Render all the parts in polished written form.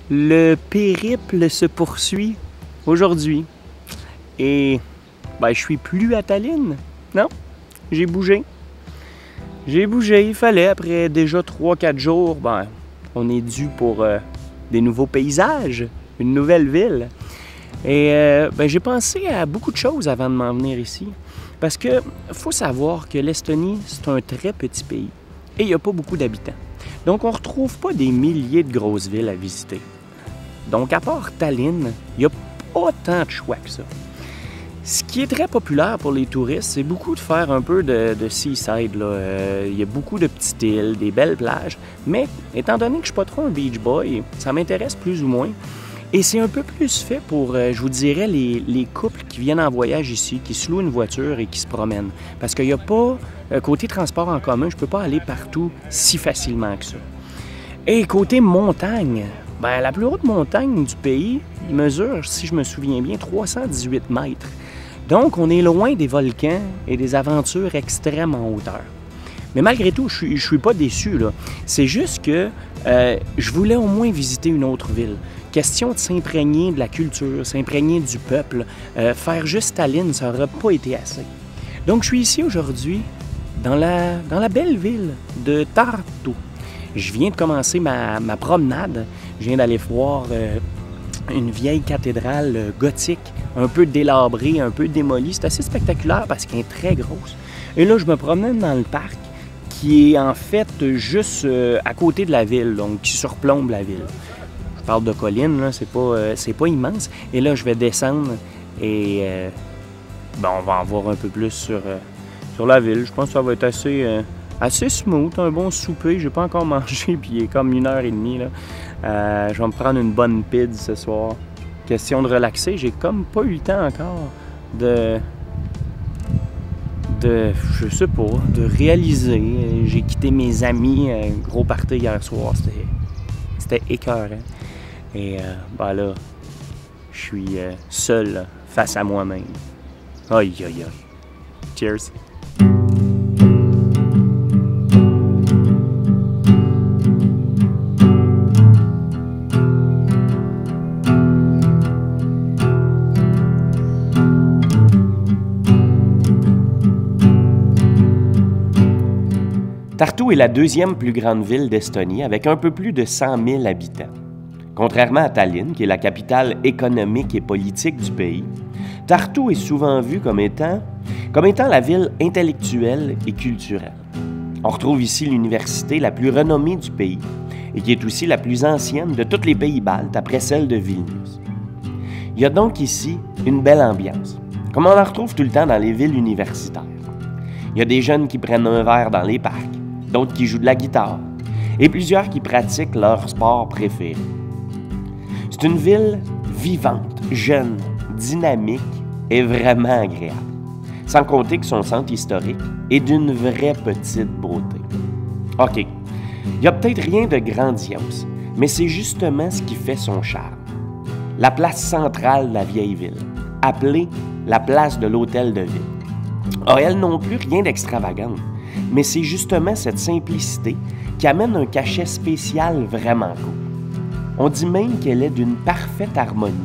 Le périple se poursuit aujourd'hui et ben, je suis plus à Tallinn. Non, j'ai bougé. J'ai bougé, il fallait, après déjà 3-4 jours, ben, on est dû pour des nouveaux paysages, une nouvelle ville. Et ben, j'ai pensé à beaucoup de choses avant de m'en venir ici. Parce que faut savoir que l'Estonie, c'est un très petit pays et il n'y a pas beaucoup d'habitants. Donc on ne retrouve pas des milliers de grosses villes à visiter. Donc à part Tallinn, il n'y a pas tant de choix que ça. Ce qui est très populaire pour les touristes, c'est beaucoup de faire un peu de seaside. Il y a beaucoup de petites îles, des belles plages. Mais étant donné que je ne suis pas trop un beach boy, ça m'intéresse plus ou moins. Et c'est un peu plus fait pour, je vous dirais, les couples qui viennent en voyage ici, qui se louent une voiture et qui se promènent. Parce qu'il n'y a pas, côté transport en commun, je ne peux pas aller partout si facilement que ça. Et côté montagne, ben, la plus haute montagne du pays mesure, si je me souviens bien, 318 mètres. Donc, on est loin des volcans et des aventures extrêmes en hauteur. Mais malgré tout, je ne suis pas déçu, là. C'est juste que je voulais au moins visiter une autre ville. Question de s'imprégner de la culture, s'imprégner du peuple. Faire juste Tallinn, ça n'aurait pas été assez. Donc, je suis ici aujourd'hui, dans la belle ville de Tartu. Je viens de commencer ma promenade. Je viens d'aller voir une vieille cathédrale gothique, un peu délabrée, un peu démolie. C'est assez spectaculaire parce qu'elle est très grosse. Et là, je me promène dans le parc qui est en fait juste à côté de la ville, donc qui surplombe la ville. Je parle de collines, là, c'est pas immense. Et là, je vais descendre et ben, on va en voir un peu plus sur la ville. Je pense que ça va être assez smooth, un bon souper. J'ai pas encore mangé, puis il est comme 1h30. Là. Je vais me prendre une bonne pizza ce soir. Question de relaxer. J'ai comme pas eu le temps encore de je sais pas, de réaliser. J'ai quitté mes amis, un gros party hier soir. C'était écœurant. Et ben là, je suis seul face à moi-même. Aïe, aïe, aïe. Cheers. Tartu est la deuxième plus grande ville d'Estonie avec un peu plus de 100 000 habitants. Contrairement à Tallinn, qui est la capitale économique et politique du pays, Tartu est souvent vue comme étant la ville intellectuelle et culturelle. On retrouve ici l'université la plus renommée du pays et qui est aussi la plus ancienne de tous les pays baltes après celle de Vilnius. Il y a donc ici une belle ambiance, comme on en retrouve tout le temps dans les villes universitaires. Il y a des jeunes qui prennent un verre dans les parcs, d'autres qui jouent de la guitare, et plusieurs qui pratiquent leur sport préféré. C'est une ville vivante, jeune, dynamique et vraiment agréable. Sans compter que son centre historique est d'une vraie petite beauté. OK, il n'y a peut-être rien de grandiose, mais c'est justement ce qui fait son charme. La place centrale de la vieille ville, appelée la place de l'hôtel de ville. A elle non plus rien d'extravagant, mais c'est justement cette simplicité qui amène un cachet spécial vraiment cool. On dit même qu'elle est d'une parfaite harmonie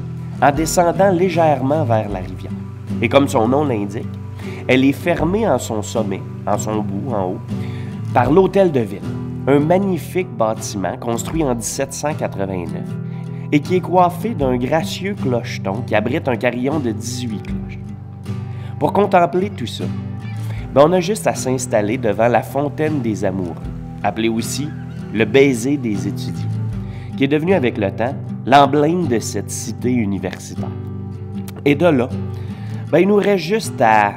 en descendant légèrement vers la rivière. Et comme son nom l'indique, elle est fermée en son sommet, en son bout, en haut, par l'hôtel de ville, un magnifique bâtiment construit en 1789 et qui est coiffé d'un gracieux clocheton qui abrite un carillon de 18 cloches. Pour contempler tout ça, on a juste à s'installer devant la fontaine des amoureux, appelée aussi le baiser des étudiants, qui est devenu avec le temps l'emblème de cette cité universitaire. Et de là, il nous reste juste à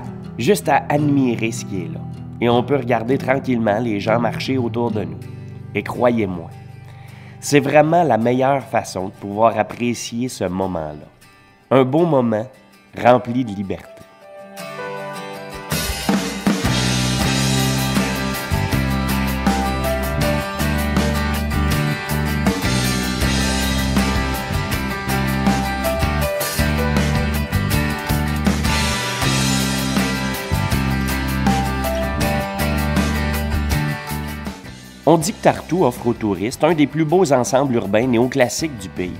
admirer ce qui est là. Et on peut regarder tranquillement les gens marcher autour de nous. Et croyez-moi, c'est vraiment la meilleure façon de pouvoir apprécier ce moment-là. Un beau moment rempli de liberté. On dit que Tartou offre aux touristes un des plus beaux ensembles urbains néoclassiques du pays.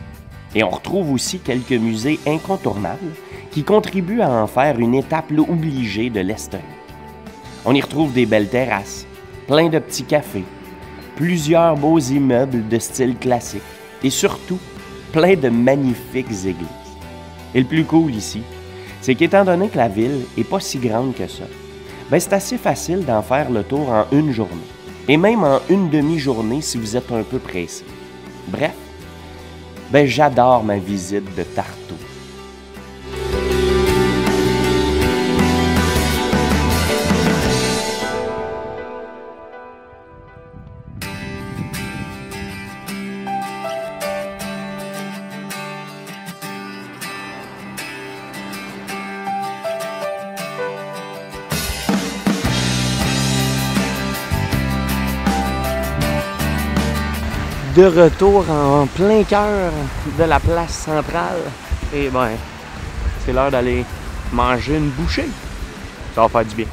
Et on retrouve aussi quelques musées incontournables qui contribuent à en faire une étape obligée de l'Estonie. On y retrouve des belles terrasses, plein de petits cafés, plusieurs beaux immeubles de style classique et surtout plein de magnifiques églises. Et le plus cool ici, c'est qu'étant donné que la ville n'est pas si grande que ça, c'est assez facile d'en faire le tour en une journée. Et même en une demi-journée si vous êtes un peu pressé. Bref, j'adore ma visite de Tartu. De retour en plein cœur de la place centrale. Et c'est l'heure d'aller manger une bouchée. Ça va faire du bien.